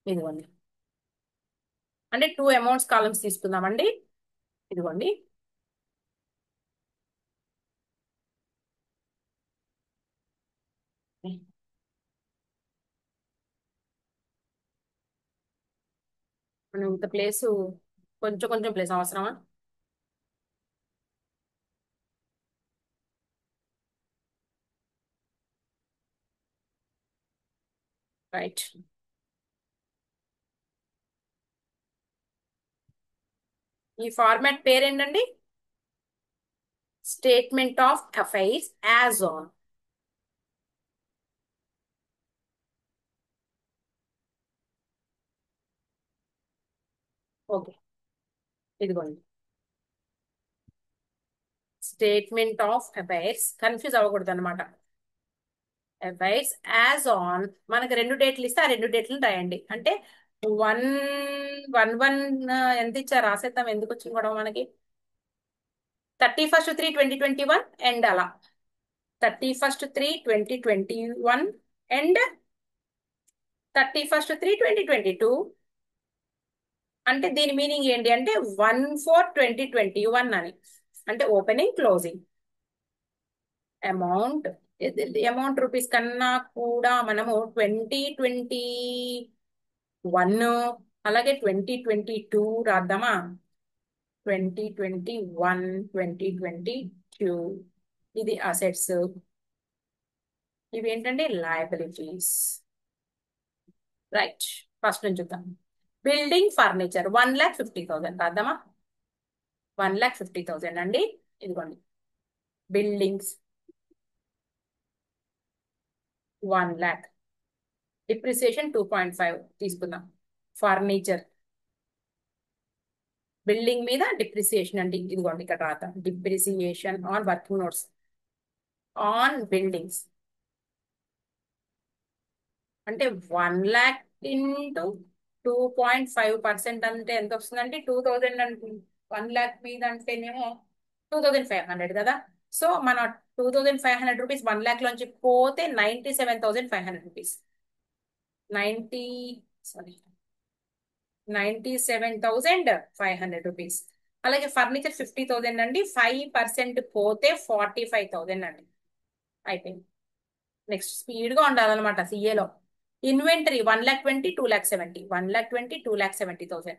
ఇదిగోండి. అంటే 2 అమౌంట్స్ కాలమ్స్ తీసుకుందామండి. ఇదిగోండి, మనం ఇంత ప్లేస్, కొంచెం కొంచెం ప్లేస్ అవసరమా? రైట్. ఈ ఫార్మాట్ పేరేంటండి? Statement of affairs as on. Okay, ఇదిగోండి. స్టేట్మెంట్ ఆఫ్ అఫైర్స్, కన్ఫ్యూజ్ అవ్వకూడదు అనమాట. అఫైర్స్ యాజ్ ఆన్, మనకి రెండు డేట్లు ఇస్తే ఆ రెండు డేట్లు రాయండి. అంటే 1/1 ఎంత ఇచ్చారు రాసేద్దాం, ఎందుకు వచ్చింది కూడా మనకి. 31/3/2021 అండ్ అలా 31/3/2021 అండ్ 31/3/2022. అంటే దీని మీనింగ్ ఏంటి అంటే 1/4/2021 అని. అంటే opening closing amount. Amount rupees కన్నా కూడా మనము 2021 అలాగే 2022 రాద్దామా. 2021 2022 ఇది అసెట్స్, ఇవి ఏంటంటే లయబిలిటీస్, రైట్. ఫస్ట్ నుంచి చూద్దాం. Building furniture 1,50,000 రాద్దామా. 1,50,000 అండి. ఇదిగోండి బిల్డింగ్స్ 1,00,000, డిప్రిసియేషన్ 2.5 తీసుకుందాం. ఫర్నిచర్ బిల్డింగ్ మీద డిప్రిసియేషన్ అండి. ఇదిగోండి ఇక్కడ రాద్దాం. Depreciation on working notes on buildings అంటే 1,00,000 ఇంటూ 2.5% అంటే ఎంత వస్తుందండి? 2,000 అంటే 1,00,000 మీద అంటేనేమో 2,500 కదా. సో మన 2,500 రూపీస్ 1,00,000 లోంచి పోతే 97,500 రూపీస్. 90 sorry 97,500 rupees. అలాగే ఫర్నిచర్ 50,000 అండి. 5% పోతే 45,000 అండి. అయిపోయింది. నెక్స్ట్ స్పీడ్ గా ఉండాలన్నమాట సిఏలో. ఇన్వెంటరీ 1,20,000 2,70,000 1,20,000 2,70,000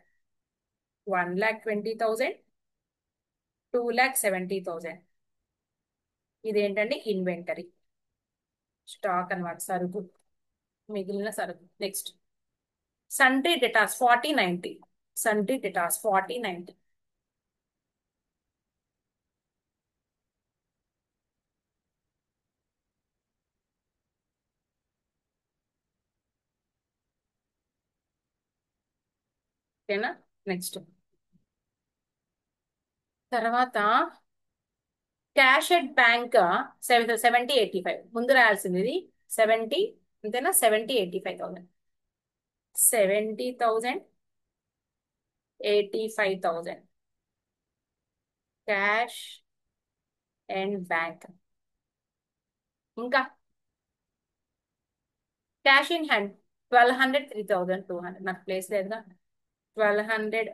1,20,000 2,70,000 ఇదేంటండి? ఇన్వెంటరీ స్టాక్ అన్నమాట, సరుకు, మిగిలిన సరుకు. నెక్స్ట్ సన్ట్రీ డెటాస్ 40,90 సన్ట్రీ డెటాస్ 40,90 ఓకేనా. నెక్స్ట్ తర్వాత క్యాష్ ఎట్ బ్యాంక్ 70,85 ముందు రాయాల్సింది ఇది 70 అంతేనా. 70,85,000 70,85,000 క్యాష్ అండ్ బ్యాంక్. ఇంకా క్యాష్ ఇన్ హ్యాండ్ 1,200 3,200 నాకు ప్లేస్ లేదుగా. 1,200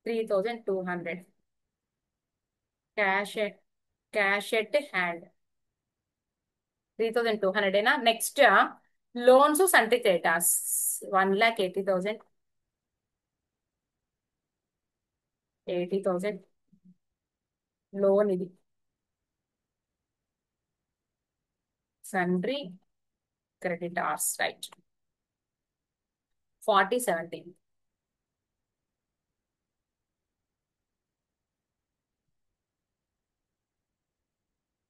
3,200 క్యాష్ క్యాష్ ఎట్ హ్యాండ్ 3,200 ఏనా. నెక్స్ట్ లోన్స్ సంట్రీ క్రెడిటార్స్ 1,80,000 80,000 లోన్ ఇది. సన్ట్రీ క్రెడిటార్స్ రైట్ 40,70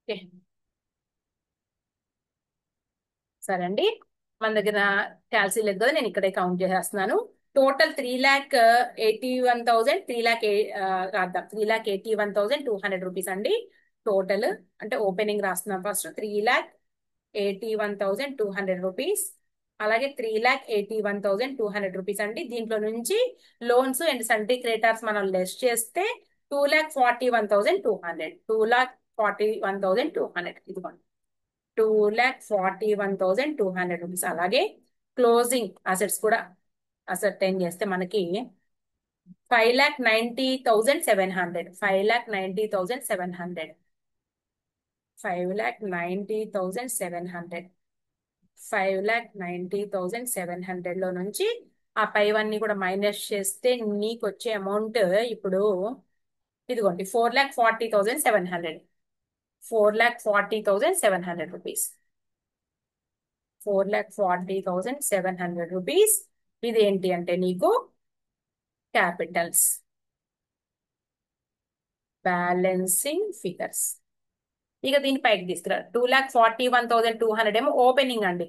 ఓకే. సరే అండి, మన దగ్గర క్యాల్సీ లేదు కదా, నేను ఇక్కడే కౌంట్ చేసేస్తున్నాను. టోటల్ 3,81,000 రాద్దాం. 3,81,200 రూపీస్ అండి టోటల్. అంటే ఓపెనింగ్ రాస్తున్నాం ఫస్ట్. 3,81,200 రూపీస్. అలాగే 3,81,200 రూపీస్ అండి. దీంట్లో నుంచి లోన్స్ అండ్ సన్ట్రీ క్రెడిటార్స్ మనం లెస్ చేస్తే 2,41,200 2,41,200 ఇదిగోండి 2,41,200 రూపీస్. అలాగే క్లోజింగ్ అసెట్స్ కూడా అసర్టైన్ చేస్తే మనకి 5,90,700 5,90,700 5,90,700 5,90,700 లో నుంచి ఆ పైవన్నీ కూడా మైనస్ చేస్తే నీకు వచ్చే అమౌంట్ ఇప్పుడు ఇదిగోండి 4,40,700 4,40,700 రూపీస్ 4,40,700 రూపీస్. ఇదేంటి అంటే నీకు క్యాపిటల్స్ బ్యాలెన్సింగ్ ఫిగర్స్. ఇక దీని పైకి తీసుకురా. 2,41,200 ఏమో ఓపెనింగ్ అండి.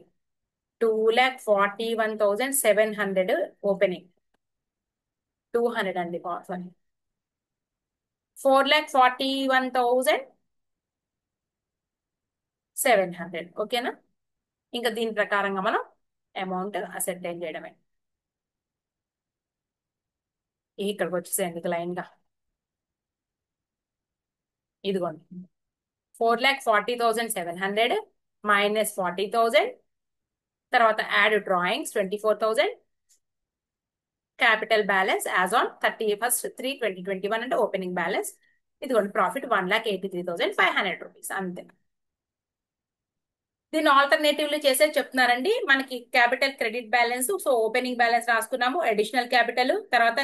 2,41,700 ఓపెనింగ్ 200 అండి. సారీ 4,41,700 ఓకేనా. ఇంకా దీని ప్రకారంగా మనం అమౌంట్ అసర్టైన్ చేయడమే. ఇక్కడికి వచ్చేసేందుకు లైన్ గా ఇదిగోండి 4,40,700 మైనస్ 40,000 తర్వాత add drawings 24,000 capital balance as on 31/3/2021 అంటే ఓపెనింగ్ బ్యాలెన్స్. ఇదిగోండి ప్రాఫిట్ 1,83,500 రూపీస్ అంతే. దీన్ని ఆల్టర్నేటివ్లీ చేసేది చెప్తున్నారండి. మనకి capital credit balance, so opening balance రాసుకున్నాము, అడిషనల్ క్యాపిటల్, తర్వాత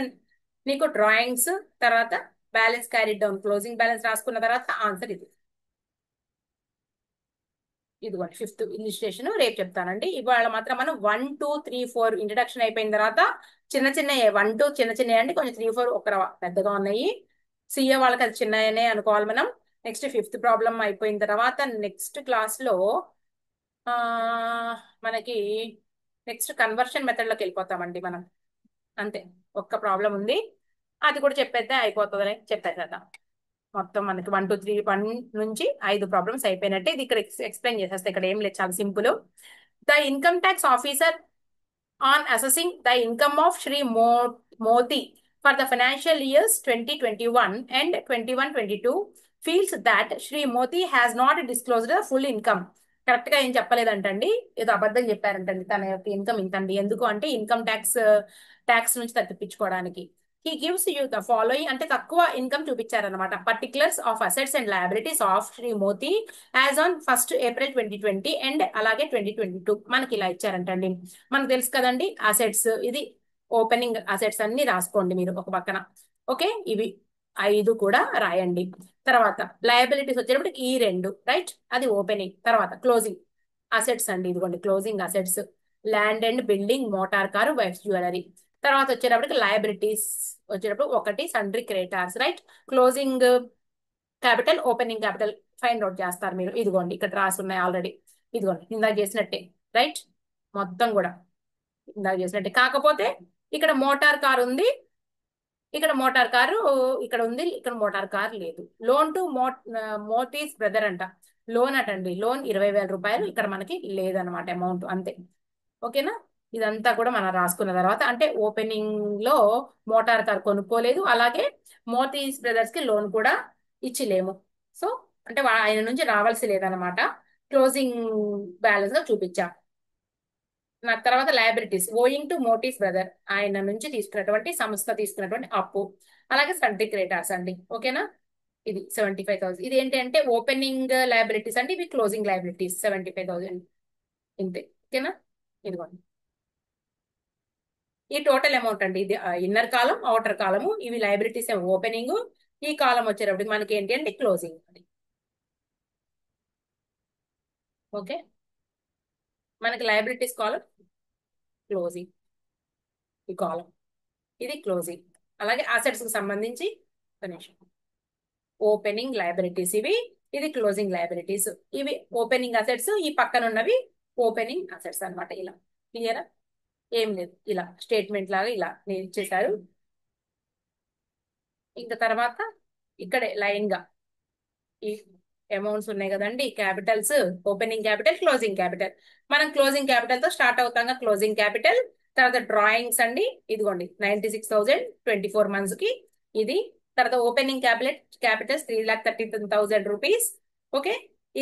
నీకు డ్రాయింగ్స్, తర్వాత balance carry down closing balance రాసుకున్న తర్వాత ఆన్సర్ ఇది. ఇదిగోండి ఫిఫ్త్ ఇలిస్ట్రేషన్ రేపు చెప్తానండి. ఇవాళ మాత్రం మనం 1 2 3 4 ఇంట్రడక్షన్ అయిపోయిన తర్వాత చిన్న చిన్న 1 2 చిన్న చిన్న అంటే కొంచెం 3 4 ఒక పెద్దగా ఉన్నాయి. సిఏ వాళ్ళకి అది చిన్ననే అనుకోవాలి మనం. నెక్స్ట్ ఫిఫ్త్ ప్రాబ్లం అయిపోయిన తర్వాత నెక్స్ట్ క్లాస్ లో ఆ మనకి నెక్స్ట్ కన్వర్షన్ మెథడ్ లోకి వెళ్ళిపోతామండి మనం. అంతే, ఒక్క ప్రాబ్లం ఉంది, అది కూడా చెప్పేస్తే అయిపోతుందని చెప్పేసేద్దాం. మొత్తం మనకి 1 2 3 1 నుంచి 5 ప్రాబ్లమ్స్ అయిపోయినట్టే. ఇది ఇక్కడ ఎక్స్ప్లెయిన్ చేసేస్తే ఇక్కడ ఏం లేదు, చాలా simple. The income tax officer on assessing the income of Shri Modi for the financial years 2021 and 21-22 feels that Shri Modi has not disclosed the full income. Correct గా ఏం చెప్పలేదంటండి, ఏదో అబద్ధం చెప్పారంటండి. తన యొక్క ఇన్కమ్ ఇంతండి, ఎందుకు అంటే ఇన్కమ్ ట్యాక్స్ నుంచి తప్పించుకోవడానికి. He gives you the following, అంటే తక్కువ ఇన్కమ్ చూపించారనమాట. Particulars of assets and liabilities of Shri Modi as on 1st April 2020 అండ్ అలాగే 2022 మనకి ఇలా ఇచ్చారంటండి. మనకు తెలుసు కదండి అసెట్స్, ఇది ఓపెనింగ్ అసెట్స్ అన్ని రాసుకోండి మీరు ఒక పక్కన. ఓకే, ఇవి 5 కూడా రాయండి. తర్వాత లయబిలిటీస్ వచ్చేటప్పుడు ఈ 2 రైట్, అది ఓపెనింగ్. తర్వాత క్లోజింగ్ అసెట్స్ అండి, ఇదిగోండి closing assets, land and building, motor car, wife jewellery. తర్వాత వచ్చేటప్పటికి లయబిలిటీస్ వచ్చేటప్పుడు 1 sundry creditors right. Closing capital, opening capital find out చేస్తారు మీరు. ఇదిగోండి ఇక్కడ రాసి ఉన్నాయి ఆల్రెడీ, ఇదిగోండి ఇందాక చేసినట్టే రైట్, మొత్తం కూడా ఇందాక చేసినట్టే. కాకపోతే ఇక్కడ మోటార్ కార్ ఉంది, ఇక్కడ మోటార్ కారు ఇక్కడ ఉంది, ఇక్కడ మోటార్ కార్ లేదు. లోన్ టు మోతీస్ బ్రదర్ అంట, లోన్ అటండి, లోన్ 20,000 రూపాయలు ఇక్కడ మనకి లేదనమాట అమౌంట్, అంతే. ఓకేనా, ఇదంతా కూడా మనం రాసుకున్న తర్వాత, అంటే ఓపెనింగ్ లో మోటార్ కార్ కొనుక్కోలేదు, అలాగే మోతీస్ బ్రదర్స్ కి లోన్ కూడా ఇచ్చిలేము. సో అంటే ఆయన నుంచి రావాల్సి లేదనమాట, క్లోజింగ్ బ్యాలెన్స్ గా చూపించాం. నాకు తర్వాత లయబిలిటీస్ ఓయింగ్ టు మోటీస్ బ్రదర్, ఆయన నుంచి తీసుకున్నటువంటి సంస్థ తీసుకున్నటువంటి అప్పు, అలాగే సర్టిఫికేట్ క్రెడిటార్స్ అండి. ఓకేనా, ఇది 75,000. ఇది ఏంటి అంటే ఓపెనింగ్ లయబిలిటీస్ అంటే ఇవి క్లోజింగ్ లయబిలిటీస్ 75,000 ఇంతే. ఓకేనా, ఇదిగోండి ఈ టోటల్ అమౌంట్ అండి. ఇది ఇన్నర్ కాలం, అవుటర్ కాలము, ఇవి లయబిలిటీస్ ఓపెనింగ్, ఈ కాలం వచ్చేటప్పటికి మనకి ఏంటి అంటే క్లోజింగ్. ఓకే, మనకి లయబిలిటీస్ కాలం క్లోజింగ్, ఈ కాలం ఇది క్లోజింగ్. అలాగే అసెట్స్ కి సంబంధించి ఓపెనింగ్ లయబిలిటీస్ ఇవి, ఇది క్లోజింగ్ లయబిలిటీస్, ఇవి ఓపెనింగ్ అసెట్స్, ఈ పక్కన ఉన్నవి ఓపెనింగ్ అసెట్స్ అన్నమాట. ఇలా క్లియరా, ఏం లేదు, ఇలా స్టేట్మెంట్ లాగా ఇలా నేను ఇచ్చేసారు. ఇంకా తర్వాత ఇక్కడే లైన్ గా ఈ అమౌంట్స్ ఉన్నాయి కదండి, Capitals, opening capital, closing capital. మనం క్లోజింగ్ క్యాపిటల్ తో స్టార్ట్ అవుతాం, క్లోజింగ్ క్యాపిటల్. తర్వాత డ్రాయింగ్స్ అండి, ఇదిగోండి 96,000 24 months కి ఇది. తర్వాత opening Capitals 3,30,000 rupees. Okay,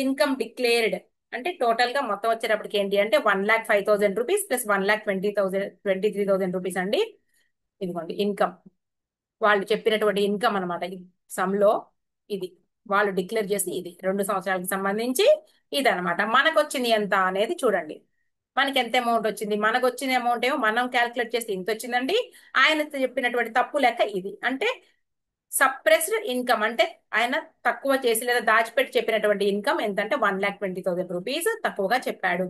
income declared అంటే టోటల్ గా మొత్తం వచ్చేటప్పటికి ఏంటి అంటే 1,05,000 రూపీస్ ప్లస్ 1,23,000 రూపీస్ అండి. ఇదిగోండి ఇన్కమ్, వాళ్ళు చెప్పినటువంటి ఇన్కమ్ అనమాట, సమ్ లో ఇది వాళ్ళు డిక్లేర్ చేసి, ఇది 2 సంవత్సరాలకు సంబంధించి ఇది అనమాట. మనకు వచ్చింది ఎంత అనేది చూడండి, మనకి ఎంత అమౌంట్ వచ్చింది. మనకు వచ్చిన అమౌంట్ ఏమో మనం క్యాల్కులేట్ చేస్తే ఇంత వచ్చిందండి. ఆయన చెప్పినటువంటి తప్పు లెక్క ఇది, అంటే సప్రెస్డ్ ఇన్కమ్, అంటే ఆయన తక్కువ చేసి లేదా దాచిపెట్టి చెప్పినటువంటి ఇన్కమ్ ఎంత అంటే 1,20,000 రూపీస్ తక్కువగా చెప్పాడు.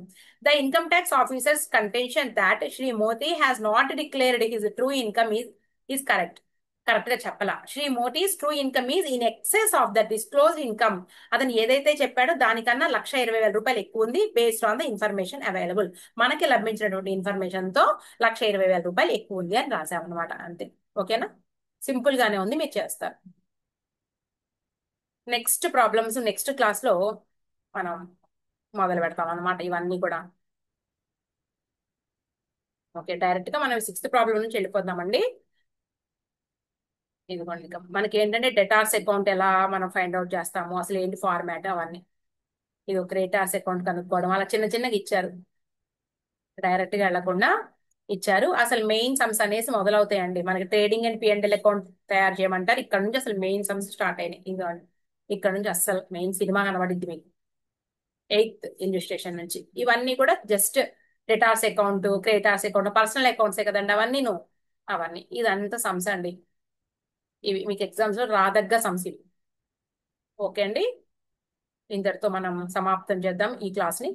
The income tax officers contention that Shri Modi has not declared his true income is correct. Correct గా చెప్పాల. Shri Modi's true income is in excess of the disclose income. అతను ఏదైతే చెప్పాడో దానికన్నా 1,20,000 రూపాయలు ఎక్కువ ఉంది, based on the information available. మనకి లభించినటువంటి ఇన్ఫర్మేషన్ తో 1,20,000 రూపాయలు ఎక్కువ ఉంది అని రాసామన్నమాట, అంతే. ఓకేనా, సింపుల్ గానే ఉంది, మీరు చేస్తారు. నెక్స్ట్ ప్రాబ్లమ్స్ నెక్స్ట్ క్లాస్ లో మనం మొదలు పెడతాం అన్నమాట, ఇవన్నీ కూడా. ఓకే, డైరెక్ట్ గా మనం 6th ప్రాబ్లం నుంచి వెళ్ళిపోదామండి. ఇదిగోండి మనకి ఏంటంటే డెటార్స్ అకౌంట్ ఎలా మనం ఫైండ్ అవుట్ చేస్తాము, అసలు ఏంటి ఫార్మాట్ అవన్నీ. ఇది ఒక క్రెడిటార్స్ అకౌంట్ కనుక్కోవడం, అలా చిన్న చిన్నగా ఇచ్చారు, డైరెక్ట్ గా వెళ్లకుండా ఇచ్చారు. అసలు మెయిన్ సమ్స్ అనేసి మొదలవుతాయండి మనకి. ట్రేడింగ్ అండ్ P&L అకౌంట్ తయారు చేయమంటారు, ఇక్కడ నుంచి అసలు మెయిన్ సమ్స్ స్టార్ట్ అయినాయి. ఇదిగోండి ఇక్కడ నుంచి అసలు మెయిన్ సినిమా కనబడింది మీకు 8th ఇన్వెస్టిగేషన్ నుంచి. ఇవన్నీ కూడా just debtors account, creditors account, personal అకౌంట్సే కదండి అవన్నీ. అవన్నీ ఇదంతా సమ్స్ అండి, ఇవి మీకు ఎగ్జామ్స్ లో రాదగ్గ సమ్స్ ఇవి. ఓకే అండి. ఇంతటితో మనం సమాప్తం చేద్దాం ఈ క్లాస్ ని.